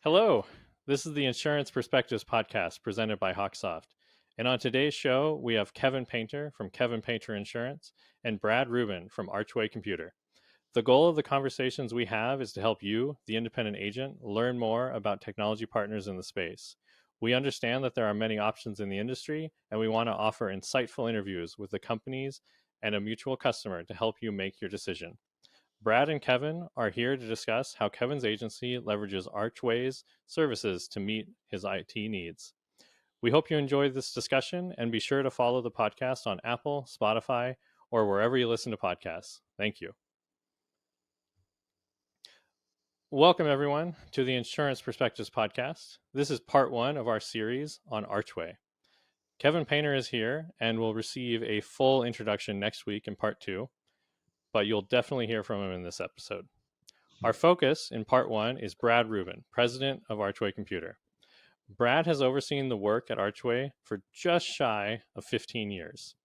Hello, this is the Insurance Perspectives podcast presented by HawkSoft. And on today's show, we have Kevin Panter from Kevin Panter Insurance and Brad Ruben from Archway Computer. The goal of the conversations we have is to help you, the independent agent, learn more about technology partners in the space. We understand that there are many options in the industry, and we want to offer insightful interviews with the companies and a mutual customer to help you make your decision. Brad and Kevin are here to discuss how Kevin's agency leverages Archway's services to meet his IT needs. We hope you enjoyed this discussion and be sure to follow the podcast on Apple, Spotify, or wherever you listen to podcasts. Thank you. Welcome, everyone, to the Insurance Perspectives podcast. This is part one of our series on Archway. Kevin Painter is here and will receive a full introduction next week in part two, but you'll definitely hear from him in this episode. Our focus in part one is Brad Ruben, president of Archway Computer. Brad has overseen the work at Archway for just shy of 15 years.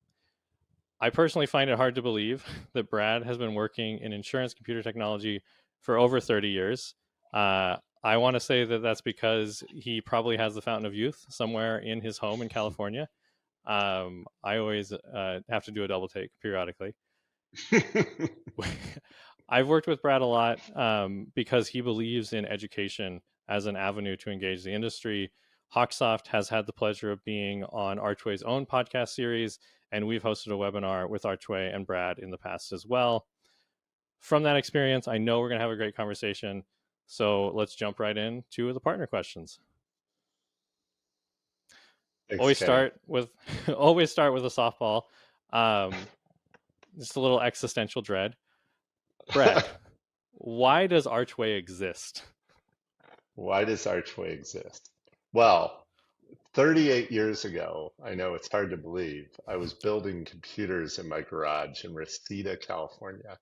I personally find it hard to believe that Brad has been working in insurance computer technology for over 30 years. I want to say that that's because he probably has the fountain of youth somewhere in his home in California. I always have to do a double take periodically. I've worked with Brad a lot because he believes in education as an avenue to engage the industry. HawkSoft has had the pleasure of being on Archway's own podcast series, and we've hosted a webinar with Archway and Brad in the past as well. From that experience, I know we're going to have a great conversation. So let's jump right into the partner questions. Thanks, always Ken. start with a softball. Just a little existential dread. Brad, why does Archway exist? Why does Archway exist? Well, 38 years ago, I know it's hard to believe, I was building computers in my garage in Reseda, California.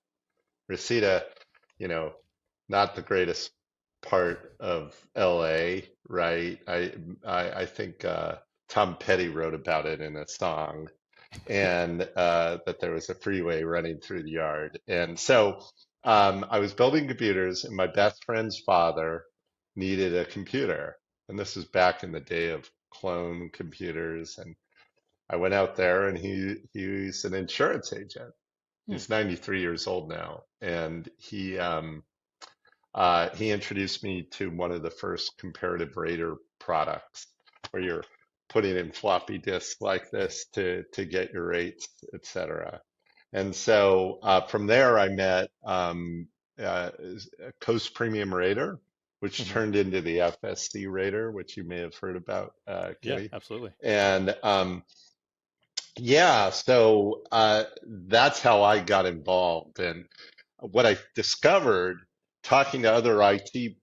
Reseda, not the greatest part of LA, right? I think Tom Petty wrote about it in a song, and that there was a freeway running through the yard. And so I was building computers, and my best friend's father needed a computer. And this was back in the day of clone computers. And I went out there, and he's an insurance agent. He's 93 years old now, and he introduced me to one of the first comparative rater products, where you're putting in floppy disks like this to get your rates, et cetera. And so from there, I met Coast Premium Rater, which turned into the FSC Rater, which you may have heard about, Yeah, Kitty. absolutely. And yeah, so that's how I got involved. And what I discovered talking to other IT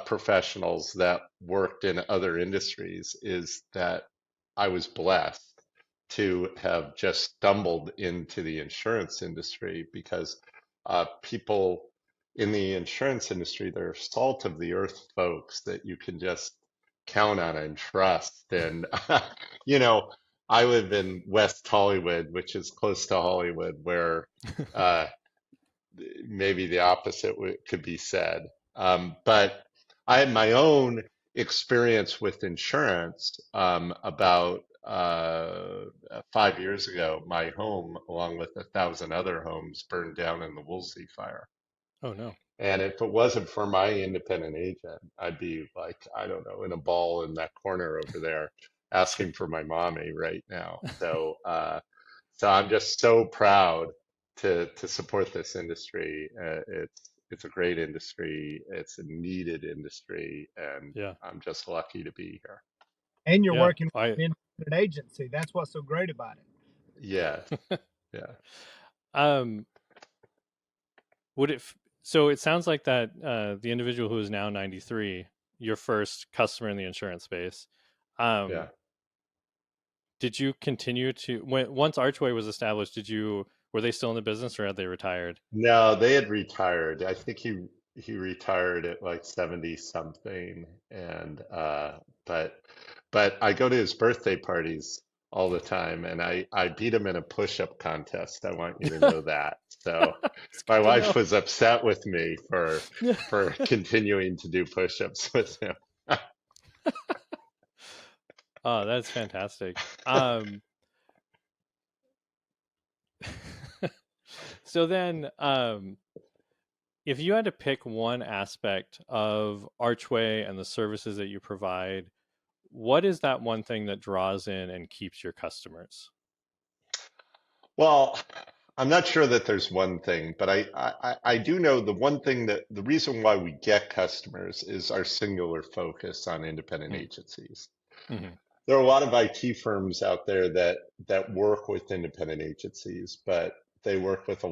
professionals that worked in other industries is that I was blessed to have just stumbled into the insurance industry, because people in the insurance industry, they're salt of the earth folks that you can just count on and trust. And, you know, I live in West Hollywood, which is close to Hollywood, where uh, maybe the opposite could be said. But I had my own experience with insurance about 5 years ago. My home, along with 1,000 other homes, burned down in the Woolsey fire. Oh, no. And if it wasn't for my independent agent, I'd be like, I don't know, in a ball in that corner over there asking for my mommy right now. So I'm just so proud to support this industry. It's a great industry. It's a needed industry, and Yeah. I'm just lucky to be here. And you're Yeah. working with an independent agency. That's what's so great about it. Yeah, yeah. So it sounds like that the individual who is now 93, your first customer in the insurance space, Yeah. did you continue to once Archway was established, were they still in the business, or had they retired? No, they had retired. I think he retired at like 70 something, and but I go to his birthday parties all the time, and I beat him in a push-up contest. I want you to know that. So It's my good to wife know. was upset with me for continuing to do push-ups with him. Oh, that's fantastic. Um, so then, if you had to pick one aspect of Archway and the services that you provide, what is that one thing that draws in and keeps your customers? Well, I'm not sure that there's one thing, but I do know the one thing that the reason why we get customers is our singular focus on independent agencies. Mm-hmm. There are a lot of IT firms out there that work with independent agencies, but they work with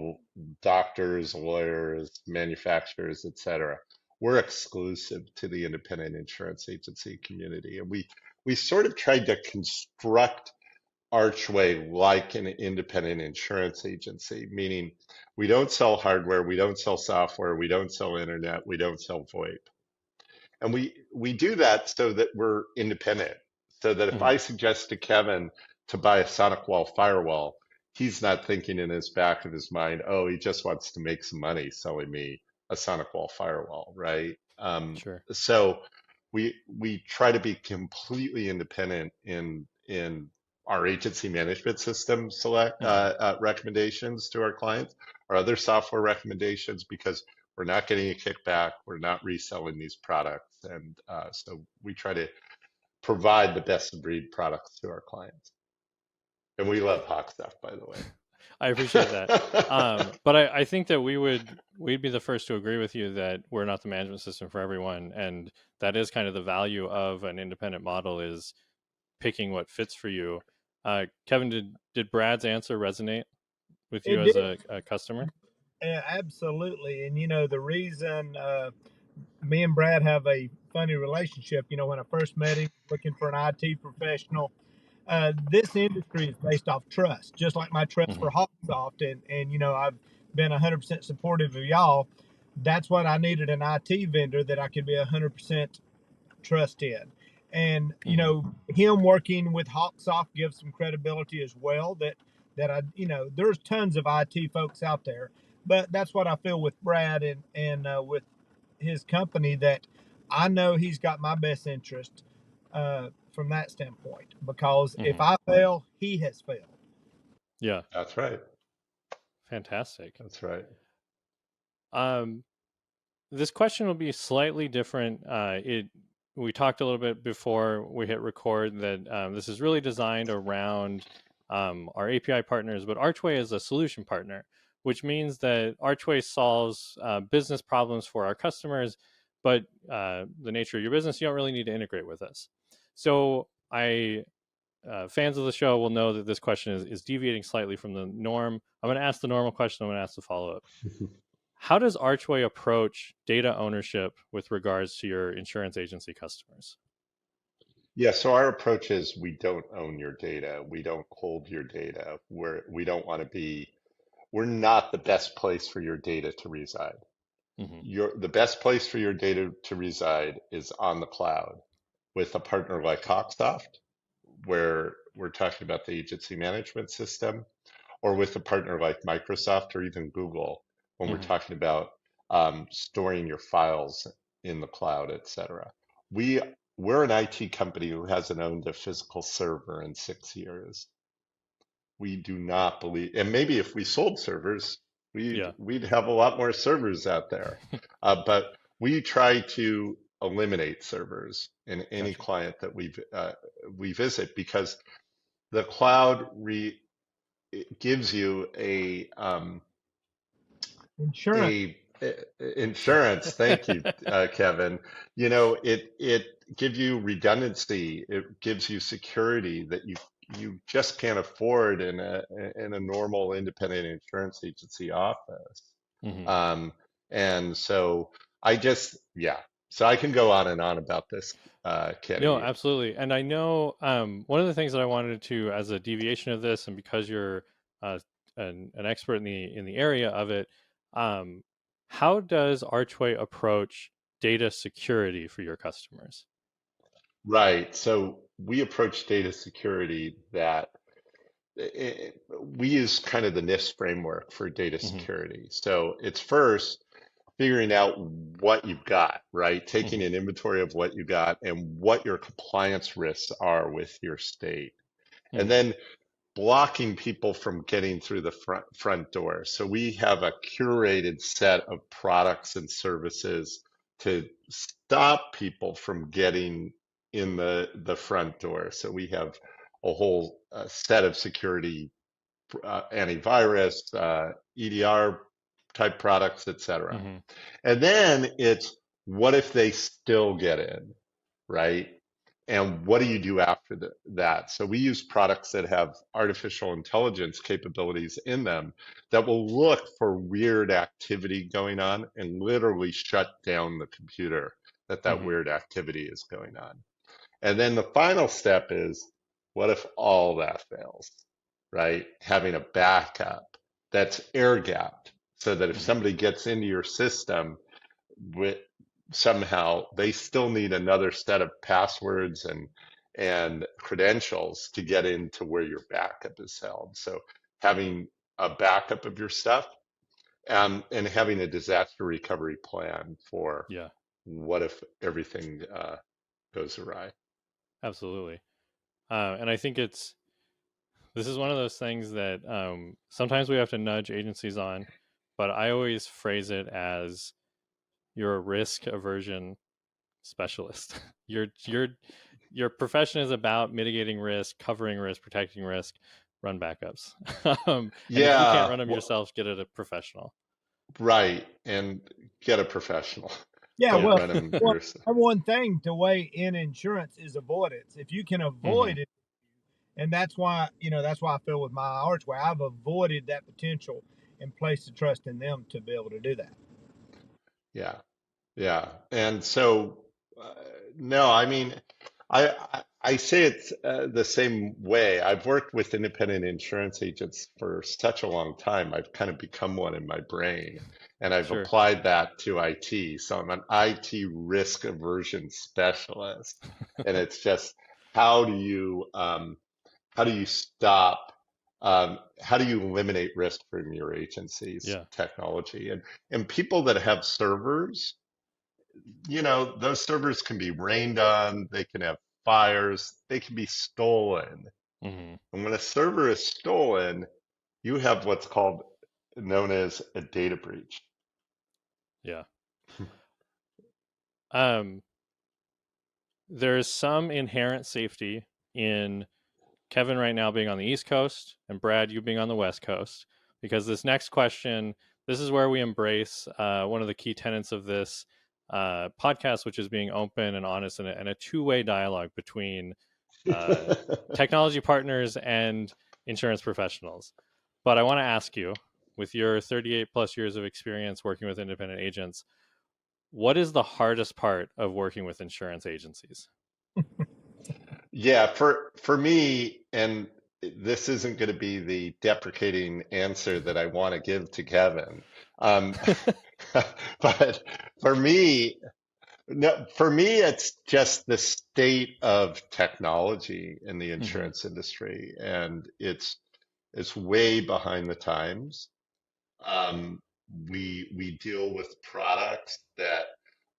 doctors, lawyers, manufacturers, et cetera. We're exclusive to the independent insurance agency community, and we sort of tried to construct Archway like an independent insurance agency, meaning we don't sell hardware, we don't sell software, we don't sell internet, we don't sell VoIP. And we do that so that we're independent. So that if Mm-hmm. I suggest to Kevin to buy a Sonic Wall firewall, he's not thinking in his back of his mind, oh, he just wants to make some money selling me a Sonic Wall firewall, right? Sure. So we try to be completely independent in our agency management system select Mm-hmm. recommendations to our clients, our other software recommendations, because we're not getting a kickback, we're not reselling these products, and so we try to provide the best of breed products to our clients. And we love HawkSoft, by the way. I appreciate that. But I think that we'd be the first to agree with you that we're not the management system for everyone, and that is kind of the value of an independent model is picking what fits for you. Kevin, did Brad's answer resonate with you It as did. a customer? Yeah, absolutely. And the reason me and Brad have a funny relationship, when I first met him, looking for an IT professional, this industry is based off trust, just like my trust Mm-hmm. for HawkSoft. And I've been 100% supportive of y'all. That's what I needed, an IT vendor that I could be 100% trust in. And Mm-hmm. him working with HawkSoft gives some credibility as well. That I, there's tons of IT folks out there, but that's what I feel with Brad and with his company, that I know he's got my best interest from that standpoint. Because if Mm-hmm. I fail, he has failed. Yeah, That's right. fantastic. That's right. Um, this question will be slightly different. It We talked a little bit before we hit record that this is really designed around our API partners, but Archway is a solution partner, which means that Archway solves business problems for our customers, but the nature of your business, you don't really need to integrate with us. So fans of the show will know that this question is deviating slightly from the norm. I'm going to ask the normal question. I'm going to ask the follow up. How does Archway approach data ownership with regards to your insurance agency customers? Yeah, so our approach is we don't own your data. We don't hold your data. We don't want to be, we're not the best place for your data to reside. Mm-hmm. The best place for your data to reside is on the cloud with a partner like HawkSoft, where we're talking about the agency management system, or with a partner like Microsoft or even Google when we're Mm-hmm. talking about storing your files in the cloud, et cetera. We, we're an IT company who hasn't owned a physical server in 6 years. We do not believe, and maybe if we sold servers, Yeah. we'd have a lot more servers out there. But we try to eliminate servers in any Gotcha. client that we visit, because the cloud it gives you Insurance. a insurance. Thank you, Kevin. It gives you redundancy. It gives you security that you just can't afford in a normal independent insurance agency office. Mm-hmm. Um, and so yeah. So I can go on and on about this, No, Kenny. absolutely. And I know one of the things that I wanted to, as a deviation of this, and because you're uh, an expert in the area of it, um, how does Archway approach data security for your customers? Right. So we approach data security that we use kind of the NIST framework for data Mm-hmm. security. So it's first, figuring out what you've got, right? Taking Hmm. an inventory of what you got and what your compliance risks are with your state. And Hmm. then blocking people from getting through the front door. So we have a curated set of products and services to stop people from getting in the front door. So we have a whole set of security, antivirus, EDR type products, etc. Hmm. And then it's what if they still get in, right? And what do you do after that? So we use products that have artificial intelligence capabilities in them that will look for weird activity going on and literally shut down the computer that Hmm. weird activity is going on. And then the final step is what if all that fails, right? Having a backup that's air gapped so that if Hmm. somebody gets into your system, with somehow they still need another set of passwords and credentials to get into where your backup is held. So having a backup of your stuff, and having a disaster recovery plan for Yeah, what if everything goes awry. absolutely. And I think this is one of those things that sometimes we have to nudge agencies on, but I always phrase it as you're a risk aversion specialist. Your profession is about mitigating risk, covering risk, protecting risk. Run backups, and if you can't Yeah, run them well, yourself, get it a professional. right. And get a professional. Yeah, Don't Yeah. well, run them one, yourself. one thing to weigh in insurance is avoidance. If you can Hmm. avoid it, and that's why that's why I feel with my archway, I've avoided that potential and placed the trust in them to be able to do that. Yeah. Yeah. And so, uh, no, I mean, I say it the same way. I've worked with independent insurance agents for such a long time. I've kind of become one in my brain, and I've Sure. applied that to IT. So I'm an IT risk aversion specialist, and it's just how do you how do you stop? How do you eliminate risk from your agency's Yeah. technology? And people that have servers, those servers can be rained on, they can have fires, they can be stolen. Hmm. And when a server is stolen, you have what's called known as a data breach. Yeah. Um, there's some inherent safety in Kevin right now being on the East Coast and Brad, you being on the West Coast, because this next question, this is where we embrace one of the key tenets of this podcast, which is being open and honest and a two-way dialogue between uh, technology partners and insurance professionals. But I want to ask you, with your 38 plus years of experience working with independent agents, what is the hardest part of working with insurance agencies? Yeah, for me, and this isn't going to be the deprecating answer that I want to give to Kevin. Um, but for me, no, for me, it's just the state of technology in the Hmm. insurance industry, and it's way behind the times. Um, we deal with products that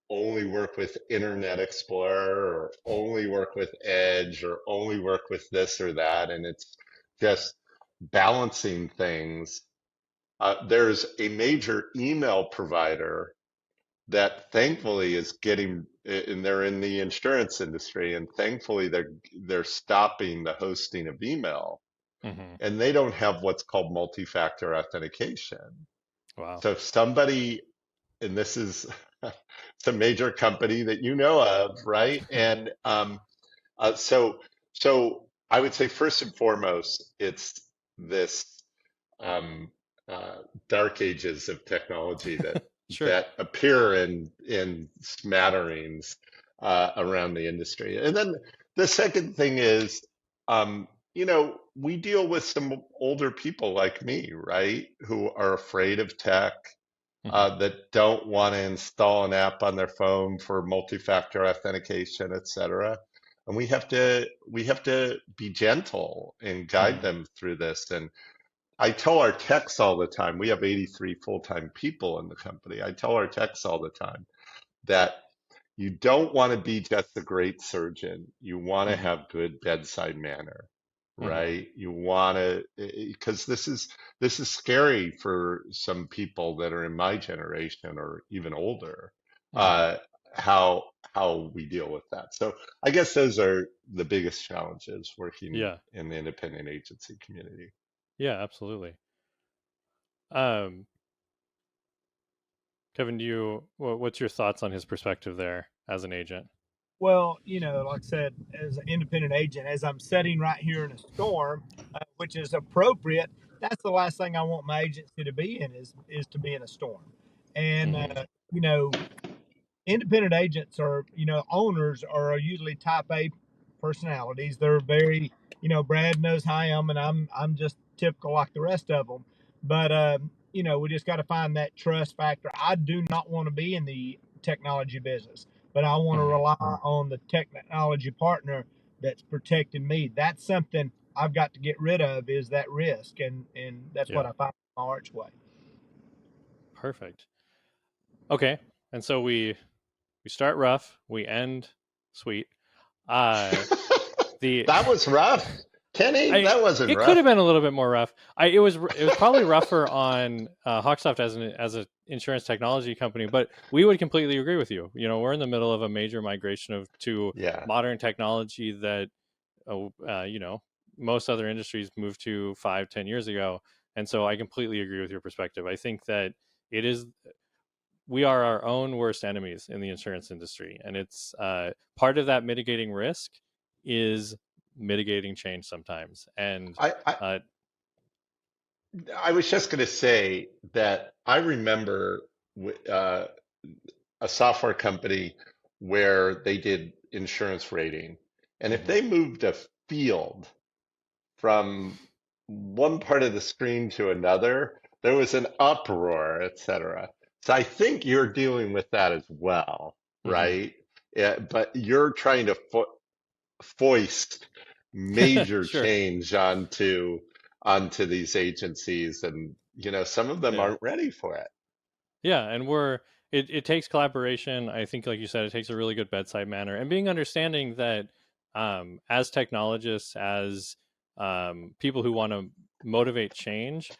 only work with Internet Explorer or only work with Edge or only work with this or that, and it's just balancing things. There's a major email provider that thankfully is getting, and they're in the insurance industry, and thankfully they're stopping the hosting of email, Hmm. and they don't have what's called multi-factor authentication. Wow. So if somebody, and this is it's a major company that you know of, right? And so I would say first and foremost, it's this um, uh, dark ages of technology that Sure. that appear in smatterings around the industry. And then the second thing is, we deal with some older people like me, right, who are afraid of tech, Hmm. that don't want to install an app on their phone for multi-factor authentication, et cetera. And we have to be gentle and guide Hmm. them through this. And I tell our techs all the time, we have 83 full-time people in the company. I tell our techs all the time that you don't want to be just a great surgeon. You want to Hmm. have good bedside manner, Hmm. right? You want to, because this is scary for some people that are in my generation or even older. Hmm. Uh, how we deal with that. So I guess those are the biggest challenges working Yeah. in the independent agency community. Yeah, absolutely. Um, Kevin, what's your thoughts on his perspective there as an agent? Well, like I said, as an independent agent, as I'm sitting right here in a storm, which is appropriate, that's the last thing I want my agency to be in is to be in a storm. And Hmm. you know, independent agents are, owners are usually type A personalities. They're very, Brad knows how I am, and I'm just typical like the rest of them. But we just got to find that trust factor. I do not want to be in the technology business, but I want to Hmm. rely on the technology partner that's protecting me. That's something I've got to get rid of, is that risk, and that's what Yeah, I find in my archway. perfect. Okay, and so we start rough, we end sweet. Uh, the That was rough. Kenny, I that wasn't it could rough. have been a little bit more rough. It was probably rougher on HawkSoft as an insurance technology company, but we would completely agree with you. We're in the middle of a major migration to Yeah. modern technology that you know most other industries moved to 5-10 years ago, and so I completely agree with your perspective. I think that it is we are our own worst enemies in the insurance industry, and it's part of that mitigating risk is mitigating change sometimes. And I, I, uh, I was just going to say that I remember a software company where they did insurance rating. And if mhm, they moved a field from one part of the screen to another, there was an uproar, etc. So I think you're dealing with that as well, mhm. right? Yeah, but you're trying to foist major Sure, change onto these agencies, and some of them yeah, aren't ready for it. yeah, and it takes collaboration. I think, like you said, it takes a really good bedside manner and being understanding that as technologists, as people who want to motivate change,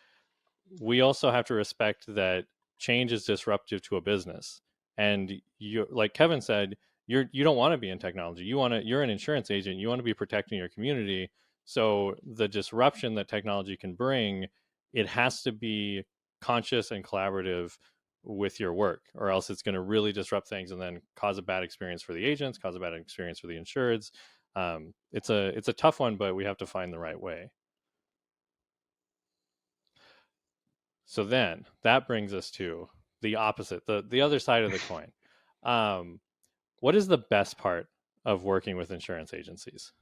we also have to respect that change is disruptive to a business. And you, like Kevin said, you don't want to be in technology. You're an insurance agent. You want to be protecting your community. So the disruption that technology can bring, it has to be conscious and collaborative with your work, or else it's going to really disrupt things and then cause a bad experience for the agents, cause a bad experience for the insureds. It's a tough one, but we have to find the right way. So then that brings us to the opposite, the other side of the coin. Um, what is the best part of working with insurance agencies?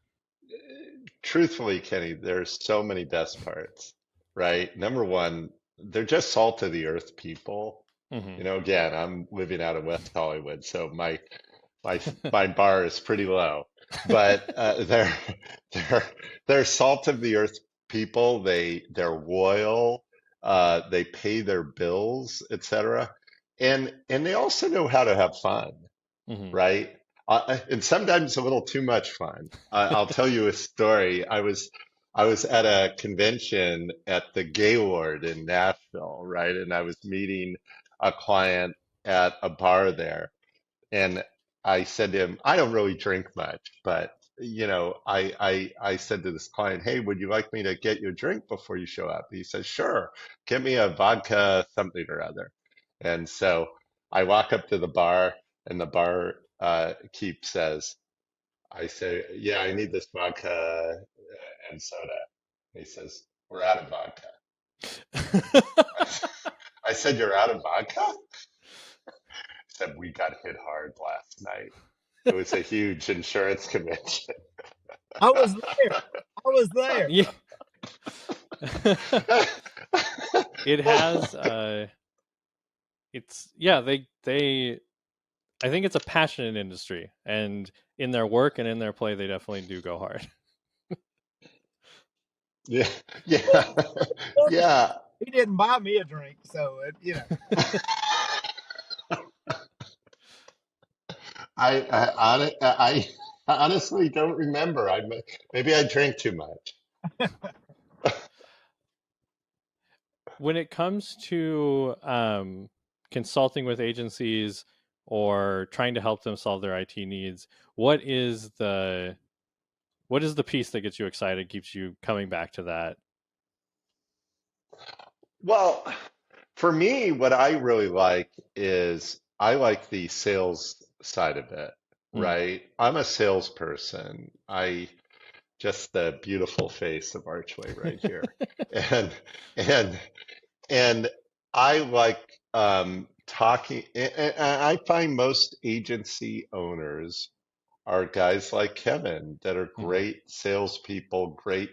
Truthfully, Kenny, there's so many best parts, right? Number one, they're just salt of the earth people. Hmm. Again, I'm living out of West Hollywood, so my my bar is pretty low. But they're they're salt of the earth people. They're loyal. They pay their bills, etc. And they also know how to have fun, Hmm. right? And sometimes a little too much fun. I'll tell you a story. I was at a convention at the Gaylord in Nashville, right? And I was meeting a client at a bar there, and I said to him, I don't really drink much, but I said to this client, hey, would you like me to get you a drink before you show up? He says, sure, get me a vodka something or other. And so I walk up to the bar, and the bar keep says, I say, yeah, I need this vodka and soda. He says, we're out of vodka. I said, you're out of vodka? He said, we got hit hard last night. It was a huge insurance convention. I was there. I was there. Yeah. It has it's yeah, they I think it's a passionate industry, and in their work and in their play they definitely do go hard. Yeah, yeah, Well, well, yeah. he didn't buy me a drink, so I honestly don't remember. Maybe I drank too much. When it comes to consulting with agencies or trying to help them solve their IT needs, what is the piece that gets you excited, keeps you coming back to that? Well, for me, what I really like is I like the sales side of it, Mm. right? I'm a salesperson. I just the beautiful face of Archway right here. And and and I like talking and I find most agency owners are guys like Kevin that are Hmm. great salespeople, great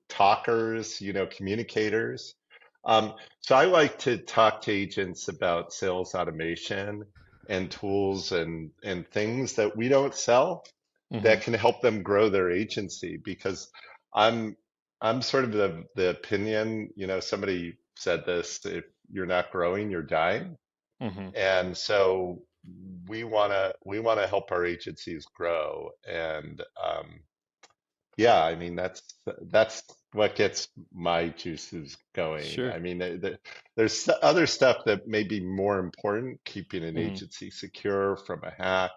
talkers, communicators. So I like to talk to agents about sales automation and tools and things that we don't sell Hmm. that can help them grow their agency because I'm I'm sort of the opinion, somebody said this, if you're not growing, you're dying. Hmm. And so we wanna help our agencies grow. And yeah, I mean that's what gets my juices going. Sure. I mean, there's other stuff that may be more important, keeping an Hmm. agency secure from a hack,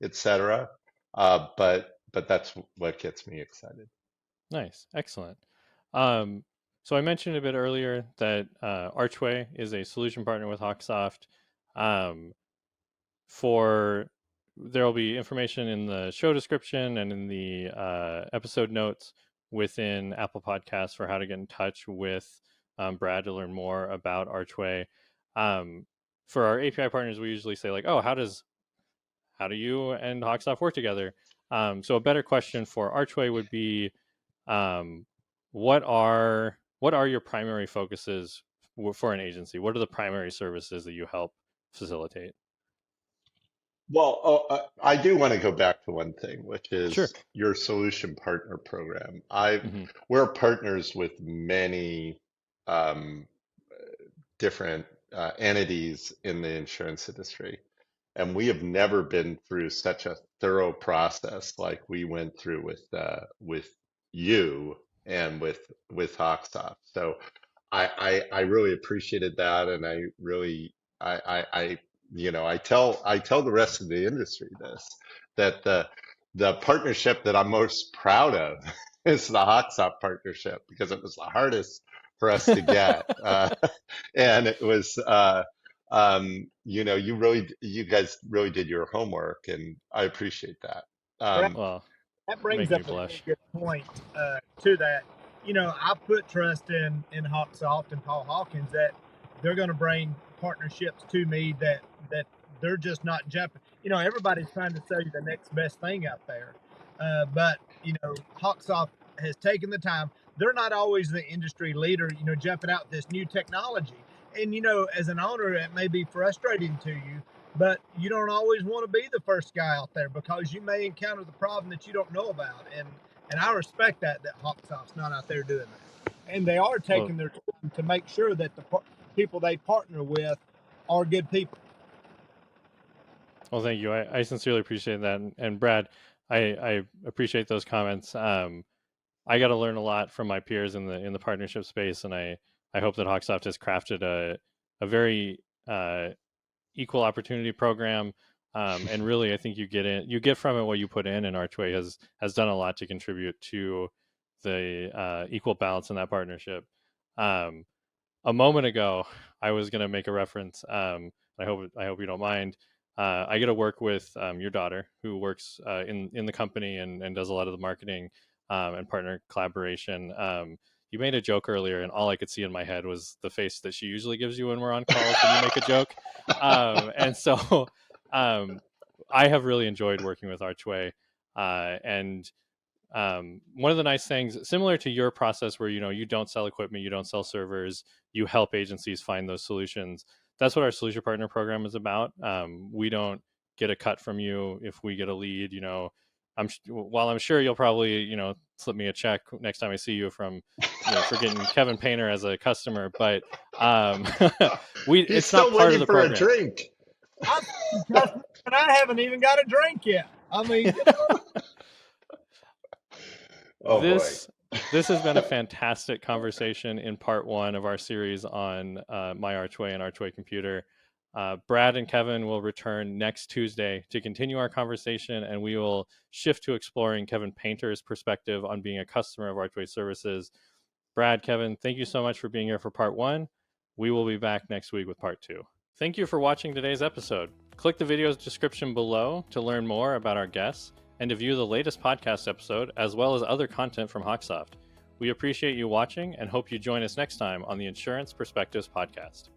etc. But that's what gets me excited. Nice. Excellent. Um, so I mentioned a bit earlier that Archway is a solution partner with HawkSoft. Um, for There will be information in the show description and in the episode notes within Apple Podcasts for how to get in touch with Brad to learn more about Archway. Um, for our API partners, we usually say like, "Oh, how do you and HawkSoft work together?" So a better question for Archway would be, um, what are your primary focuses for an agency? What are the primary services that you help facilitate? Well, I do want to go back to one thing, which Sure. is your solution partner program. Hmm. We're partners with many um, different entities in the insurance industry. And we have never been through such a thorough process like we went through with you and with HawkSoft. So I really appreciated that, and I really I I tell the rest of the industry this that the partnership that I'm most proud of is the HawkSoft partnership because it was the hardest for us to get, and it was. You guys really did your homework, and I appreciate that. Brad, Um, Well, that brings make me up a really blush. good point to that. I put trust in HawkSoft and Paul Hawkins that they're going to bring partnerships to me that they're just not jumping. Everybody's trying to sell you the next best thing out there, but HawkSoft has taken the time. They're not always the industry leader, jumping out this new technology. And as an owner, it may be frustrating to you, but you don't always want to be the first guy out there because you may encounter the problem that you don't know about. And I respect that HawkSoft's not out there doing that, and they are Well, taking their time to make sure that the people they partner with are good people. thank you. I sincerely appreciate that. And Brad, I appreciate those comments. I got to learn a lot from my peers in the partnership space, and I hope that Hawksoft has crafted a very equal opportunity program. And really, I think you get from it what you put in, and Archway has done a lot to contribute to the equal balance in that partnership. Um, a moment ago, I was going to make a reference. I hope you don't mind. I get to work with your daughter, who works in the company and does a lot of the marketing and partner collaboration. You made a joke earlier, and all I could see in my head was the face that she usually gives you when we're on calls when you make a joke. And so um, I have really enjoyed working with Archway, and one of the nice things, similar to your process where you don't sell equipment, you don't sell servers, you help agencies find those solutions. That's what our solution partner program is about. We don't get a cut from you if we get a lead. while I'm sure you'll probably slip me a check next time I see you from for getting Kevin Painter as a customer, but He's it's still not part of waiting the for a program. drink. I'm a customer and I haven't even got a drink yet. I mean, Oh boy. This has been a fantastic conversation in part 1 of our series on MyArchway and Archway Computer. Brad and Kevin will return next Tuesday to continue our conversation, and we will shift to exploring Kevin Painter's perspective on being a customer of Archway Services. Brad, Kevin, thank you so much for being here for part 1. We will be back next week with part 2. Thank you for watching today's episode. Click the video's description below to learn more about our guests and to view the latest podcast episode, as well as other content from HawkSoft. We appreciate you watching and hope you join us next time on the Insurance Perspectives Podcast.